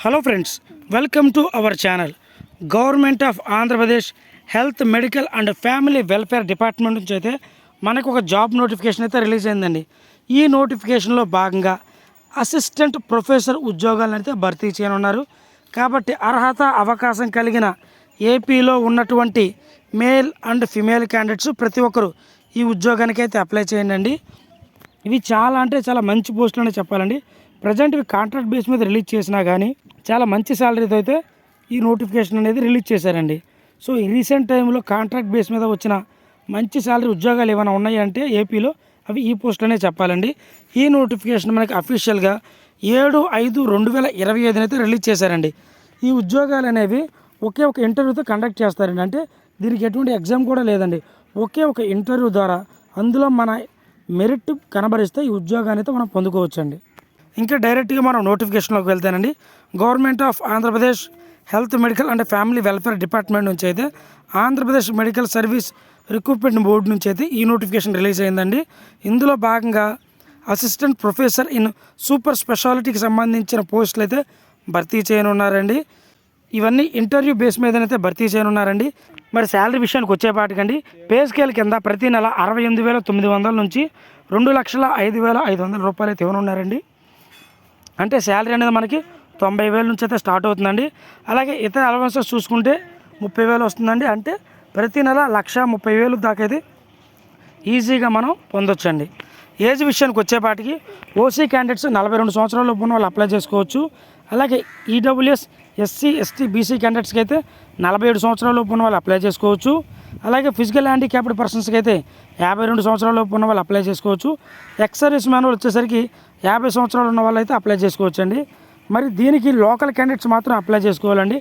Hello friends, welcome to our channel. Government of Andhra Pradesh health medical and family welfare department నుంచి అయితే మనకు ఒక job notification అయితే release అయిందండి. ఈ నోటిఫికేషన్లో భాగంగా అసిస్టెంట్ ప్రొఫెసర్ ఉద్యోగాలను అయితే భర్తీ చేయనున్నారు. కాబట్టి అర్హత అవకాశం కలిగిన ఏపీలో ఉన్నటువంటి మేల్ అండ్ ఫిమేల్ క్యాండిడేట్స్ ప్రతి ఒక్కరు ఈ ఉద్యోగానికి అయితే అప్లై చేయండి. ఇవి చాలా మంచి పోస్టులు అని చెప్పాలండి. ప్రజెంట్ ఇవి కాంట్రాక్ట్ బేస్ మీద రిలీజ్ చేసినా కానీ చాలా మంచి శాలరీతో అయితే ఈ నోటిఫికేషన్ అనేది రిలీజ్ చేశారండి. సో ఈ రీసెంట్ టైంలో కాంట్రాక్ట్ బేస్ మీద వచ్చిన మంచి శాలరీ ఉద్యోగాలు ఏమైనా ఉన్నాయంటే ఏపీలో అవి ఈ పోస్టులనే చెప్పాలండి. ఈ నోటిఫికేషన్ మనకి అఫీషియల్గా 7/5/2025 అయితే రిలీజ్ చేశారండి. ఈ ఉద్యోగాలు అనేవి ఒకే ఒక ఇంటర్వ్యూతో కండక్ట్ చేస్తారండి. అంటే దీనికి ఎటువంటి ఎగ్జామ్ కూడా లేదండి. ఒకే ఒక ఇంటర్వ్యూ ద్వారా అందులో మన మెరిట్ కనబరిస్తే ఈ ఉద్యోగాన్ని అయితే మనం పొందుకోవచ్చండి. ఇంకా డైరెక్ట్గా మనం నోటిఫికేషన్లోకి వెళ్తానండి. Government of Andhra Pradesh health medical and family welfare department నుంచి అయితే Andhra Pradesh medical service recruitment board నుంచి అయితే ఈ నోటిఫికేషన్ రిలీజ్ అయిందండి. ఇందులో భాగంగా అసిస్టెంట్ ప్రొఫెసర్ ఇన్ సూపర్ స్పెషాలిటీకి సంబంధించిన పోస్టులు అయితే భర్తీ చేయనున్నారండి. ఇవన్నీ ఇంటర్వ్యూ బేస్ మీదనైతే భర్తీ చేయనున్నారండి. మరి శాలరీ విషయానికి వచ్చేపాటికండి పే స్కేల్ కింద ప్రతి నెల 68,900 నుంచి 2,05,500 రూపాయలు అయితే ఇవ్వనున్నారండి. అంటే శాలరీ అనేది మనకి 90,000 నుంచి అయితే స్టార్ట్ అవుతుందండి. అలాగే ఇతర అలవెన్సెస్ చూసుకుంటే 30,000 వస్తుందండి. అంటే ప్రతి నెల 1,30,000 దాకా అయితే ఈజీగా మనం పొందొచ్చండి. ఏజ్ విషయానికి వచ్చేపాటికి ఓసీ క్యాండిడేట్స్ 42 సంవత్సరాల లోపు ఉన్న వాళ్ళు అప్లై చేసుకోవచ్చు. అలాగే ఈడబ్ల్యూఎస్ ఎస్సీ ఎస్టీ బీసీ క్యాండిడేట్స్కి అయితే 47 సంవత్సరాల లోపు ఉన్న వాళ్ళు అప్లై చేసుకోవచ్చు. అలాగే ఫిజికల్ హ్యాండిక్యాప్డ్ పర్సన్స్కి అయితే 52 సంవత్సరాల లోపు ఉన్న వాళ్ళు అప్లై చేసుకోవచ్చు. ఎక్స్ సర్వీస్ మ్యాన్ వచ్చేసరికి 50 సంవత్సరాలు ఉన్న వాళ్ళు అయితే అప్లై చేసుకోవచ్చు అండి. మరి దీనికి లోకల్ క్యాండిడేట్స్ మాత్రం అప్లై చేసుకోవాలండి.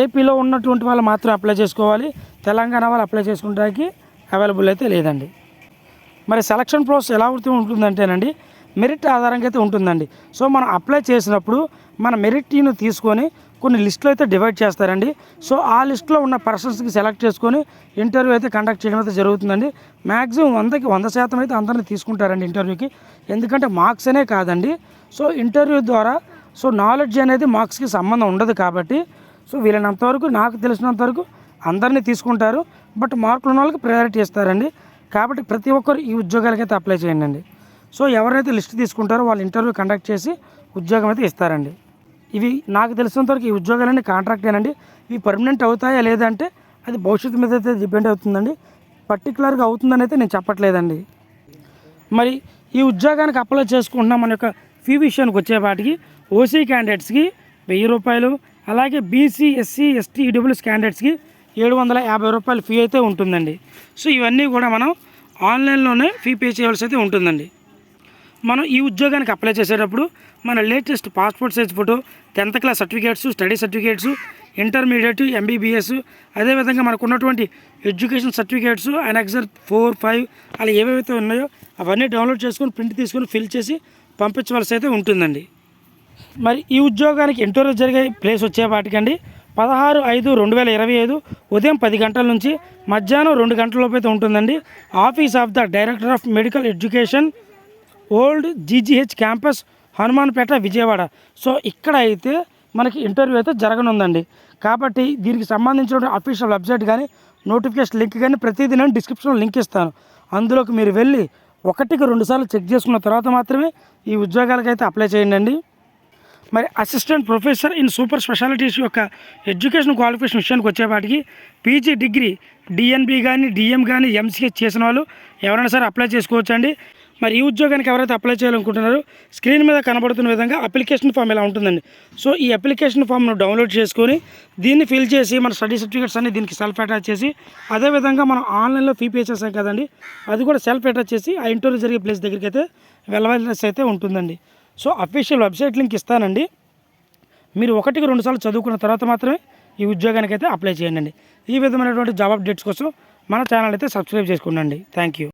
ఏపీలో ఉన్నటువంటి వాళ్ళు మాత్రం అప్లై చేసుకోవాలి. తెలంగాణ వాళ్ళు అప్లై చేసుకోవడానికి అవైలబుల్ అయితే లేదండి. మరి సెలక్షన్ ప్రాసెస్ ఎలా ఉంటుందంటేనండి మెరిట్ ఆధారంగా అయితే ఉంటుందండి. సో మనం అప్లై చేసినప్పుడు మన మెరిట్ను తీసుకొని కొన్ని లిస్టులు అయితే డివైడ్ చేస్తారండి. సో ఆ లిస్టులో ఉన్న పర్సన్స్కి సెలెక్ట్ చేసుకొని ఇంటర్వ్యూ అయితే కండక్ట్ చేయడం అయితే జరుగుతుందండి. మ్యాక్సిమం 100కి 100% అయితే అందరినీ తీసుకుంటారండి ఇంటర్వ్యూకి. ఎందుకంటే మార్క్స్ అనే కాదండి. సో ఇంటర్వ్యూ ద్వారా నాలెడ్జ్ అనేది మార్క్స్కి సంబంధం ఉండదు కాబట్టి వీళ్ళనంతవరకు నాకు తెలిసినంతవరకు అందరినీ తీసుకుంటారు. బట్ మార్కులు ఉన్న వాళ్ళకి ప్రయారిటీ ఇస్తారండి. కాబట్టి ప్రతి ఒక్కరు ఈ ఉద్యోగాలకైతే అప్లై చేయండి. సో ఎవరైతే లిస్ట్ తీసుకుంటారో వాళ్ళు ఇంటర్వ్యూ కండక్ట్ చేసి ఉద్యోగం అయితే ఇస్తారండి. ఇవి నాకు తెలిసినంతవరకు ఈ ఉద్యోగాలన్నీ కాంట్రాక్టేనండి. ఇవి పర్మనెంట్ అవుతాయా లేదంటే అది భవిష్యత్తు మీద అయితే డిపెండ్ అవుతుందండి. పర్టికులర్గా అవుతుందని అయితే నేను చెప్పట్లేదండి. మరి ఈ ఉద్యోగానికి అప్లై చేసుకుంటున్న మన యొక్క ఫీ విషయానికి వచ్చేపాటికి ఓసీ క్యాండిడేట్స్కి 1,000 రూపాయలు, అలాగే బీసీ ఎస్సీ ఎస్టీ ఈడబ్ల్యూఎస్ క్యాండిడేట్స్కి 750 రూపాయలు ఫీ అయితే ఉంటుందండి. సో ఇవన్నీ కూడా మనం ఆన్లైన్లోనే ఫీ పే చేయాల్సి అయితే ఉంటుందండి. మనం ఈ ఉద్యోగానికి అప్లై చేసేటప్పుడు మన latest passport size photo, 10th class certificates, study certificates, intermediate, MBBS, అదేవిధంగా మనకు ఉన్నటువంటి ఎడ్యుకేషన్ సర్టిఫికేట్స్, అనెక్సర్ 4, 5 అలా ఏవేవైతే ఉన్నాయో అవన్నీ డౌన్లోడ్ చేసుకొని ప్రింట్ తీసుకొని ఫిల్ చేసి పంపించవలసి అయితే ఉంటుందండి. మరి ఈ ఉద్యోగానికి ఇంటర్వ్యూ జరిగే ప్లేస్ వచ్చేపాటికండి 16/5/2025 ఉదయం 10 గంటల నుంచి మధ్యాహ్నం 2 గంటల లోపు అయితే ఉంటుందండి. Office of the director of medical education, old GGH campus, Hanumanpet, Vijayawada. So ఇక్కడ అయితే మనకి ఇంటర్వ్యూ అయితే జరగనుందండి. కాబట్టి దీనికి సంబంధించిన అఫీషియల్ వెబ్సైట్ కానీ నోటిఫికేషన్ లింక్ కానీ ప్రతిదీ నేను డిస్క్రిప్షన్లో లింక్ ఇస్తాను. అందులోకి మీరు వెళ్ళి 1కి 2 సార్లు చెక్ చేసుకున్న తర్వాత మాత్రమే ఈ ఉద్యోగాలకైతే అప్లై చేయండి. మరి assistant professor in super specialities యొక్క ఎడ్యుకేషన్ క్వాలిఫికేషన్ విషయానికి వచ్చేపాటికి పీజీ డిగ్రీ, డిఎన్బి కానీ, డిఎం కానీ, ఎంసీహెచ్ చేసిన వాళ్ళు ఎవరైనా సరే అప్లై చేసుకోవచ్చండి. మరి ఈ ఉద్యోగానికి ఎవరైతే అప్లై చేయాలనుకుంటున్నారో స్క్రీన్ మీద కనబడుతున్న విధంగా అప్లికేషన్ ఫామ్ ఇలా ఉంటుందండి. సో ఈ అప్లికేషన్ ఫామ్ను డౌన్లోడ్ చేసుకొని దీన్ని ఫిల్ చేసి మన స్టడీ సర్టిఫికేట్స్ అన్ని దీనికి సెల్ఫ్ అటాచ్ చేసి, అదేవిధంగా మనం ఆన్లైన్లో ఫీ పే చేసాం కదండి, అది కూడా సెల్ఫ్ అటాచ్ చేసి ఆ ఇంటర్వ్యూ జరిగే ప్లేస్ దగ్గరికి అయితే వెళ్ళవలసి అయితే ఉంటుందండి. సో అఫీషియల్ వెబ్సైట్ లింక్ ఇస్తానండి. మీరు 1కి 2 సార్లు చదువుకున్న తర్వాత మాత్రమే ఈ ఉద్యోగానికి అయితే అప్లై చేయండి. ఈ విధమైనటువంటి జాబ్ అప్డేట్స్ కోసం మన ఛానల్ అయితే సబ్స్క్రైబ్ చేసుకోండి. Thank you.